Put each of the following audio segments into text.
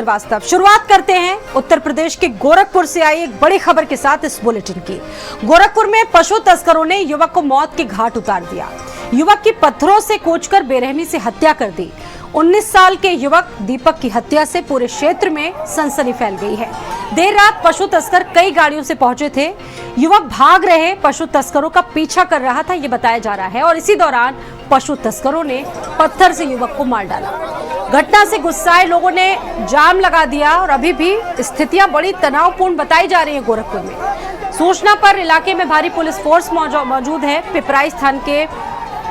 वास्तव शुरुआत करते हैं उत्तर प्रदेश के गोरखपुर से आई एक बड़ी खबर के साथ इस बुलेटिन की। गोरखपुर में पशु तस्करों ने युवक को मौत के घाट उतार दिया। युवक की पत्थरों से कोचकर बेरहमी से हत्या कर दी। 19 साल के युवक दीपक की हत्या से पूरे क्षेत्र में सनसनी फैल गई है। देर रात पशु तस्कर कई गाड़ियों से पहुंचे थे। युवक भाग रहे पशु तस्करों का पीछा कर रहा था, ये बताया जा रहा है, और इसी दौरान पशु तस्करों ने पत्थर से युवक को मार डाला। घटना से गुस्साए लोगों ने जाम लगा दिया और अभी भी स्थितियां बड़ी तनावपूर्ण बताई जा रही है। गोरखपुर में सूचना पर इलाके में भारी पुलिस फोर्स मौजूद है। पिपराइच थाने के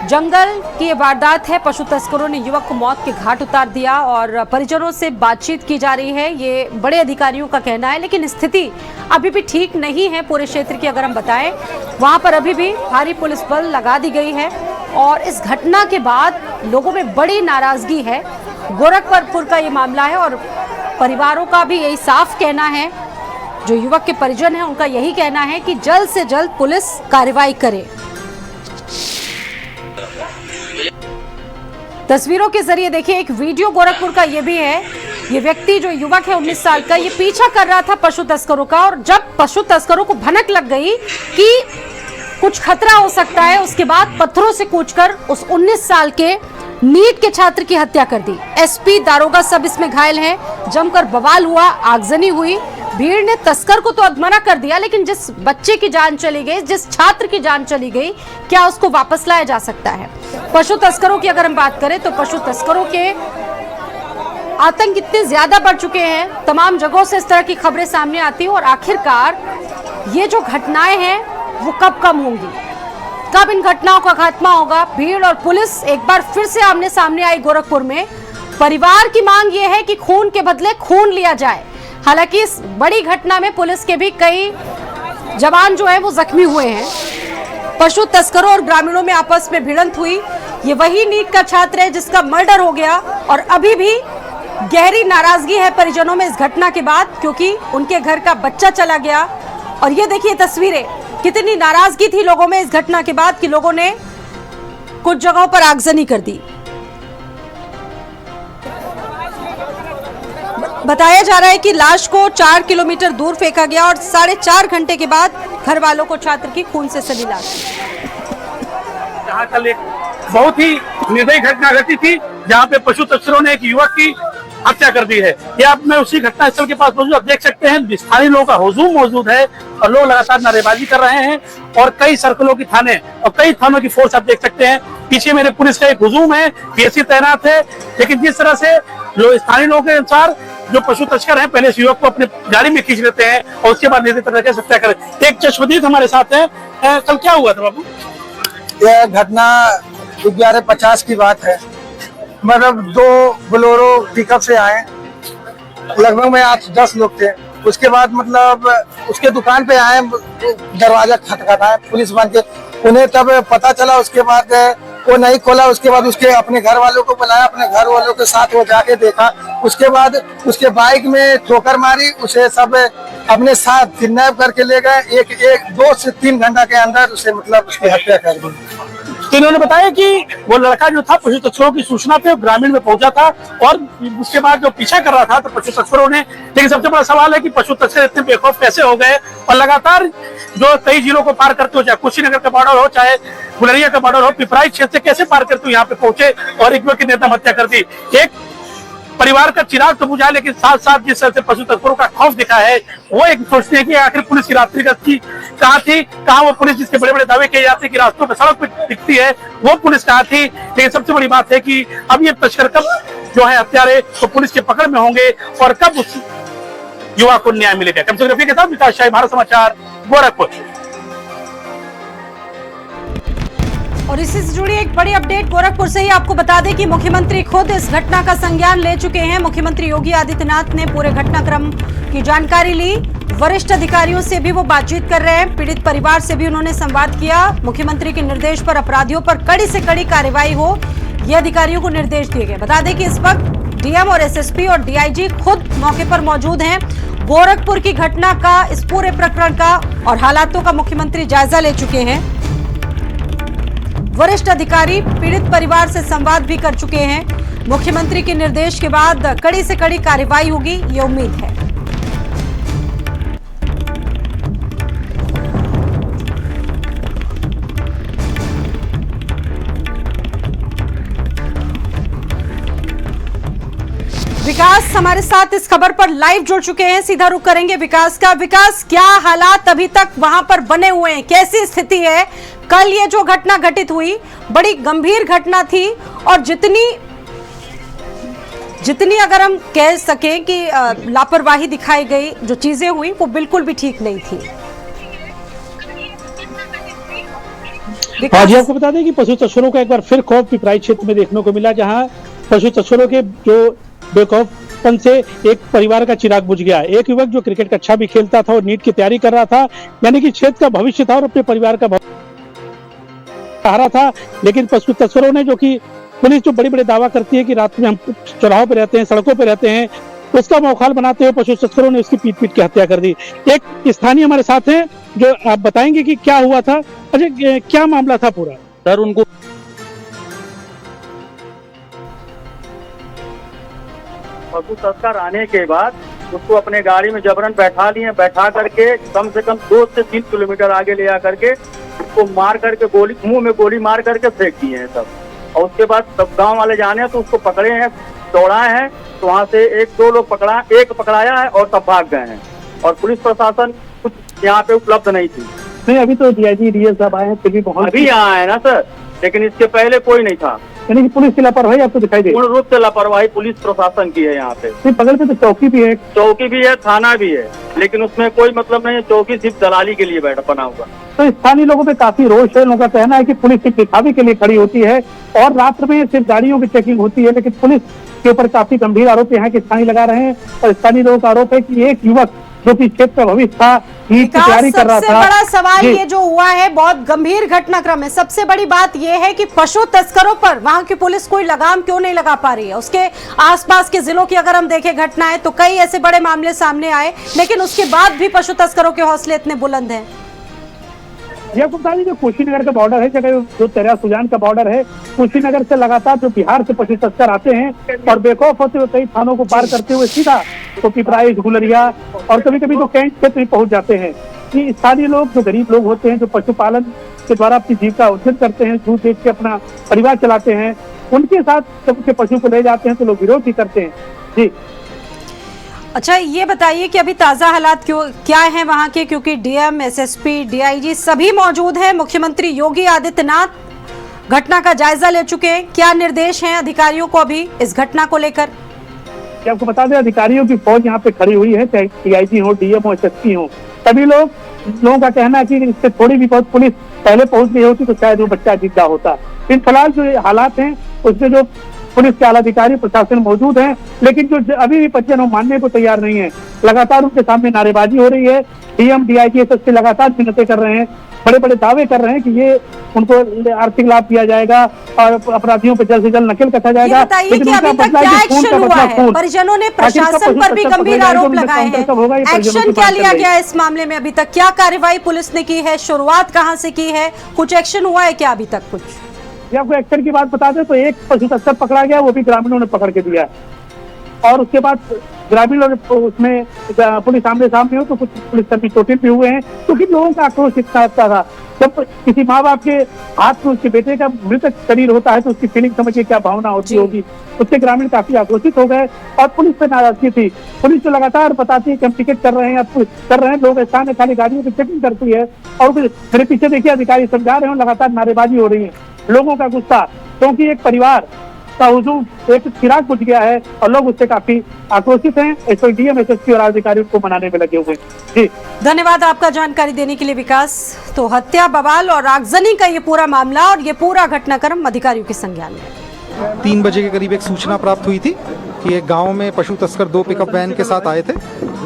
जंगल की ये वारदात है। पशु तस्करों ने युवक को मौत के घाट उतार दिया और परिजनों से बातचीत की जा रही है, ये बड़े अधिकारियों का कहना है। लेकिन स्थिति अभी भी ठीक नहीं है पूरे क्षेत्र की। अगर हम बताएं, वहां पर अभी भी भारी पुलिस बल लगा दी गई है और इस घटना के बाद लोगों में बड़ी नाराजगी है। गोरखपुर का ये मामला है और परिवारों का भी यही साफ कहना है, जो युवक के परिजन हैं उनका यही कहना है कि जल्द से जल्द पुलिस कार्रवाई करे। तस्वीरों के जरिए देखिए एक वीडियो गोरखपुर का ये भी है। ये व्यक्ति जो युवक है 19 साल का, ये पीछा कर रहा था पशु तस्करों का, और जब पशु तस्करों को भनक लग गई कि कुछ खतरा हो सकता है, उसके बाद पत्थरों से कूचकर उस 19 साल के नीट के छात्र की हत्या कर दी। एसपी, दारोगा सब इसमें घायल हैं। जमकर बवाल हुआ, आगजनी हुई। भीड़ ने तस्कर को तो अधमरा कर दिया, लेकिन जिस बच्चे की जान चली गई, जिस छात्र की जान चली गई, क्या उसको वापस लाया जा सकता है? पशु तस्करों की अगर हम बात करें तो पशु तस्करों के आतंक इतने ज्यादा बढ़ चुके हैं, तमाम जगहों से इस तरह की खबरें सामने आती हैं और आखिरकार ये जो घटनाएं हैं वो कब कम होंगी, कब इन घटनाओं का खात्मा होगा? भीड़ और पुलिस एक बार फिर से आमने सामने आई गोरखपुर में। परिवार की मांग ये है कि खून के बदले खून लिया जाए। हालांकि इस बड़ी घटना में पुलिस के भी कई जवान जो है वो जख्मी हुए हैं। पशु तस्करों और ग्रामीणों में आपस में भिड़ंत हुई। ये वही नीट का छात्र है जिसका मर्डर हो गया और अभी भी गहरी नाराजगी है परिजनों में इस घटना के बाद, क्योंकि उनके घर का बच्चा चला गया। और ये देखिए तस्वीरें, कितनी नाराजगी थी लोगों में इस घटना के बाद कि लोगों ने कुछ जगहों पर आगजनी कर दी। बताया जा रहा है कि लाश को 4 किलोमीटर दूर फेंका गया और 4.5 घंटे के बाद घर वालों को छात्र की खून से सनी लाश। यहाँ कल एक बहुत ही निर्दयी घटना घटी थी, जहाँ पे पशु तस्करों ने एक युवक की हत्या कर दी है। ये आप मैं उसी घटना स्थल के पास मौजूद, आप देख सकते हैं स्थानीय लोगों का हुजूम मौजूद है और लोग लगातार नारेबाजी कर रहे हैं और कई सर्कलों की थाने और कई थानों की फोर्स आप देख सकते हैं। पीछे मेरे पुलिस का एक हुजूम है, पीएससी तैनात है। लेकिन जिस तरह से जो स्थानीय लोगों के अनुसार जो पशु तस्कर हैं, पहले इस युवक को अपने गाड़ी में खींच लेते हैं और उसके बाद निर्दयी तरीके से हत्या करें। एक चश्मदीद हमारे साथ है। कल क्या हुआ था बाबू? यह घटना 11:50 की बात है। मतलब 2 बोलेरो पिकअप से आए, लगभग में 8-10 लोग थे। उसके बाद मतलब उसके दुकान पे आए, दरवाजा खटखटाया पुलिस बन के, उन्हें तब पता चला। उसके बाद वो नहीं खोला। उसके बाद उसके अपने घर वालों को बुलाया, अपने घर वालों के साथ वो जाके देखा। उसके बाद उसके बाइक में ठोकर मारी, उसे सब अपने साथ किडनैप करके ले गए। 2 से 3 घंटा के अंदर उसे मतलब उसकी हत्या कर दी। तो इन्होंने बताया कि वो लड़का जो था पशु तस्करों की सूचना पे ग्रामीण में पहुंचा था और उसके बाद जो पीछा कर रहा था तो पशु तस्करों ने। लेकिन सबसे बड़ा सवाल है कि पशु तस्कर इतने बेखौफ कैसे हो गए और लगातार जो कई जिलों को पार करते हो, चाहे कुशीनगर का बॉर्डर हो, चाहे गुलरिया का बॉर्डर हो, पिपराइच क्षेत्र से कैसे पार करते हो यहाँ पे पहुंचे और एक व्यक्ति ने हत्या कर दी। एक परिवार का चिराग तो बुझा, लेकिन साथ साथ जिस तरह से पशु तस्करों का खौफ दिखा है, वो एक सोचते हैं कि आखिर पुलिस की रात्रि गश्ती कहाँ थी, कहाँ वो पुलिस जिसके बड़े बड़े दावे किए जाते हैं कि रास्तों पे सड़क पे दिखती है, वो पुलिस कहाँ थी। लेकिन सबसे बड़ी बात है कि अब ये तस्कर कब जो है हत्यारे तो पुलिस के पकड़ में होंगे और कब उस युवा को न्याय मिलेगा। कम से कम के साथ विकास शाही, भारत समाचार, गोरखपुर। और इससे जुड़ी एक बड़ी अपडेट गोरखपुर से ही आपको बता दें कि मुख्यमंत्री खुद इस घटना का संज्ञान ले चुके हैं। मुख्यमंत्री योगी आदित्यनाथ ने पूरे घटनाक्रम की जानकारी ली। वरिष्ठ अधिकारियों से भी वो बातचीत कर रहे हैं। पीड़ित परिवार से भी उन्होंने संवाद किया। मुख्यमंत्री के निर्देश पर अपराधियों पर कड़ी से कड़ी कार्रवाई हो, ये अधिकारियों को निर्देश दिए गए। बता दें कि इस वक्त डीएम और एसएसपी और डीआईजी खुद मौके पर मौजूद हैं। गोरखपुर की घटना का, इस पूरे प्रकरण का और हालातों का मुख्यमंत्री जायजा ले चुके हैं। वरिष्ठ अधिकारी पीड़ित परिवार से संवाद भी कर चुके हैं। मुख्यमंत्री के निर्देश के बाद कड़ी से कड़ी कार्रवाई होगी, ये उम्मीद है। विकास हमारे साथ इस खबर पर लाइव जुड़ चुके हैं, सीधा रुख करेंगे विकास का। विकास, क्या हालात अभी तक वहां पर बने हुए हैं, कैसी स्थिति है? कल ये जो घटना घटित हुई बड़ी गंभीर घटना थी और जितनी अगर हम कह सकें कि लापरवाही दिखाई गई, जो चीजें हुई वो बिल्कुल भी ठीक नहीं थी। जी, आपको बता दें कि पशु तस्करों का एक बार फिर खौफ पिपराई क्षेत्र में देखने को मिला, जहां पशु तस्करों के जो बेखौफपन से एक परिवार का चिराग बुझ गया। एक युवक जो क्रिकेट का अच्छा भी खेलता था और नीट की तैयारी कर रहा था, यानी कि क्षेत्र का भविष्य था और अपने परिवार का सहारा था, लेकिन पशु तस्करों ने, जो कि पुलिस जो बड़े बड़े दावा करती है कि रात में हम चौराहों पे रहते हैं, सड़कों पे रहते हैं, उसका मौखाल बनाते हुए पशु तस्करों ने उसकी पीट के हत्या कर दी। एक स्थानीय हमारे साथ हैं जो आप बताएंगे कि क्या हुआ था। अच्छा, क्या मामला था पूरा? सर, उनको पशु तस्कर आने के बाद उसको अपने गाड़ी में जबरन बैठा लिए, बैठा करके कम से कम 2 से 3 किलोमीटर आगे ले आ करके उसको मार करके गोली, मुंह में गोली मार करके फेंक दिए हैं सब। और उसके बाद सब गांव वाले जाने हैं तो उसको पकड़े हैं, दौड़ाए हैं, तो वहाँ से 1-2 लोग एक पकड़ाया है और सब भाग गए हैं। और पुलिस प्रशासन कुछ यहाँ पे उपलब्ध नहीं थी। नहीं, अभी तो डीआईजी डीएस साहब आए हैं, फिर भी बहुत अभी यहाँ है ना सर, लेकिन इसके पहले कोई नहीं था। यानी कि पुलिस की लापरवाही आपको दिखाई दे? पूर्ण रूप से लापरवाही पुलिस प्रशासन की है यहाँ पे। बगल में तो चौकी भी है, थाना भी है, लेकिन उसमें कोई मतलब नहीं है। चौकी सिर्फ दलाली के लिए बना हुआ। तो स्थानीय लोगों पे काफी रोष है। लोगों का कहना है कि पुलिस सिर्फ दिखावे के लिए खड़ी होती है और रात्र में सिर्फ गाड़ियों की चेकिंग होती है, लेकिन पुलिस के ऊपर काफी गंभीर आरोप यहाँ के स्थानीय लगा रहे हैं। और स्थानीय लोगों का आरोप है कि एक युवक जो कि क्षेत्र का भविष्य था, नीट की तैयारी कर रहा था। सबसे बड़ा सवाल ये जो हुआ है, बहुत गंभीर घटनाक्रम है। सबसे बड़ी बात ये है कि पशु तस्करों पर वहां की पुलिस कोई लगाम क्यों नहीं लगा पा रही है। उसके आसपास के जिलों की अगर हम देखें घटनाएं, तो कई ऐसे बड़े मामले सामने आए, लेकिन उसके बाद भी पशु तस्करों के हौसले इतने बुलंद हैं। ये आपको बता दें, जो कुशीनगर का बॉर्डर है, जगह जो तेरा सुजान का बॉर्डर है, कुशीनगर से लगातार जो बिहार से पशु तस्कर आते हैं और बेखौफ होते हुए कई थानों को पार करते हुए सीधा तो पिपराई, गुलरिया और कभी कभी तो कैंट क्षेत्र में पहुंच जाते हैं। कि स्थानीय लोग, जो गरीब लोग होते हैं, जो पशुपालन के द्वारा अपनी जीविका अर्जित करते हैं, दूध बेच के अपना परिवार चलाते हैं, उनके साथ जब उसके पशु को ले जाते हैं तो लोग विरोध भी करते हैं। जी, अच्छा, ये बताइए कि अभी ताजा हालात क्या हैं वहां के, क्योंकि डीएम, एसएसपी, डीआईजी सभी मौजूद हैं। मुख्यमंत्री योगी आदित्यनाथ घटना का जायजा ले चुके हैं। क्या निर्देश हैं अधिकारियों को अभी इस घटना को लेकर? आपको बता दें, अधिकारियों की फौज यहाँ पे खड़ी हुई है, चाहे डीआईजी हो, डीएम हो, एसएसपी हो, सभी लोगों का कहना है कि इससे थोड़ी भी बहुत पुलिस पहले पहुंच गई होती तो शायद वो बच्चा जिंदा होता। इन फिलहाल जो हालात हैं उसमें जो पुलिस के आला अधिकारी, प्रशासन मौजूद हैं, लेकिन जो अभी भी पंचनामा मानने को तैयार नहीं है। लगातार उनके सामने नारेबाजी हो रही है। डीएम, डीआईजी, एसएसपी लगातार मिन्नतें कर रहे हैं, बड़े बड़े दावे कर रहे हैं कि ये उनको आर्थिक लाभ दिया जाएगा और अपराधियों पर जल्द से जल्द नकेल कसा जाएगा। लेकिन कि अभी तक क्या एक्शन हुआ है? परिजनों ने प्रशासन पर भी गंभीर आरोप लगाए हैं। एक्शन क्या लिया गया इस मामले में? अभी तक क्या कार्रवाई पुलिस ने की है? शुरुआत कहां से की है? कुछ एक्शन हुआ है क्या अभी तक? कुछ ये आपको एक्शन की बात बता दें तो एक पशु तस्कर पकड़ा गया, वो भी ग्रामीणों ने पकड़ के दिया है। और उसके बाद ग्रामीणों ने उसमें पुलिस आमने सामने हो तो कुछ पुलिसकर्मी चोटिल भी हुए हैं, क्योंकि लोगों का आक्रोश इतना था। जब किसी माँ बाप के हाथ में उसके बेटे का मृतक शरीर होता है तो उसकी फीलिंग समझिए क्या भावना होती होगी। उससे ग्रामीण काफी आक्रोशित हो गए और पुलिस पे नाराजगी थी। पुलिस जो लगातार बताती है कि हम टिकट कर रहे हैं, लोग स्थानीय खाली गाड़ियों की चेकिंग करती है। और मेरे पीछे देखिए अधिकारी समझा रहे हो, लगातार नारेबाजी हो रही है, लोगों का गुस्सा, क्योंकि एक परिवार का हुजूम, एक चिराग बुझ गया है और लोग उससे काफी आक्रोशित हैं। एसडीएम, एसएसपी और अधिकारी को मनाने में लगे हुए हैं। जी, धन्यवाद आपका जानकारी देने के लिए विकास। तो हत्या, बवाल और आगजनी का ये पूरा मामला और ये पूरा घटनाक्रम अधिकारियों के संज्ञान में। 3 बजे के करीब एक सूचना प्राप्त हुई थी कि एक गांव में पशु तस्कर 2 पिकअप वैन के साथ आए थे।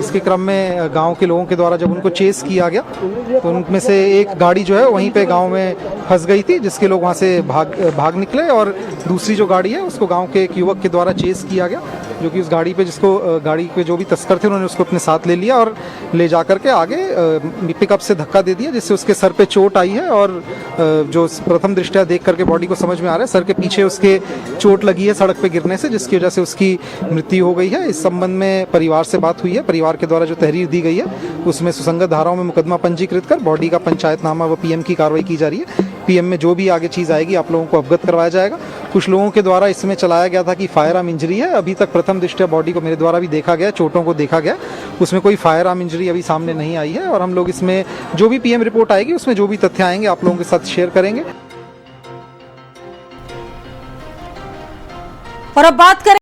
इसके क्रम में गांव के लोगों के द्वारा जब उनको चेस किया गया तो उनमें से एक गाड़ी जो है वहीं पे गांव में फंस गई थी, जिसके लोग वहां से भाग निकले और दूसरी जो गाड़ी है उसको गांव के एक युवक के द्वारा चेस किया गया जो कि उस गाड़ी पे गाड़ी पे जो भी तस्कर थे उन्होंने उसको अपने साथ ले लिया और ले जा करके आगे पिकअप से धक्का दे दिया, जिससे उसके सर पे चोट आई है। और जो प्रथम दृष्टया देख करके बॉडी को समझ में आ रहा है सर के पीछे उसके चोट लगी है सड़क पे गिरने से, जिसकी वजह से उसकी मृत्यु हो गई है। इस संबंध में परिवार से बात हुई है, परिवार के द्वारा जो तहरीर दी गई है उसमें सुसंगत धाराओं में मुकदमा पंजीकृत कर बॉडी का पंचायतनामा व पीएम की कार्रवाई की जा रही है। पीएम में जो भी आगे चीज़ आएगी आप लोगों को अवगत करवाया जाएगा। कुछ लोगों के द्वारा इसमें चलाया गया था कि फायर आर्म इंजरी है, अभी तक प्रथम दृष्टया बॉडी को मेरे द्वारा भी देखा गया, चोटों को देखा गया, उसमें कोई फायर आर्म इंजरी अभी सामने नहीं आई है। और हम लोग इसमें जो भी पीएम रिपोर्ट आएगी उसमें जो भी तथ्य आएंगे आप लोगों के साथ शेयर करेंगे। और अब बात करें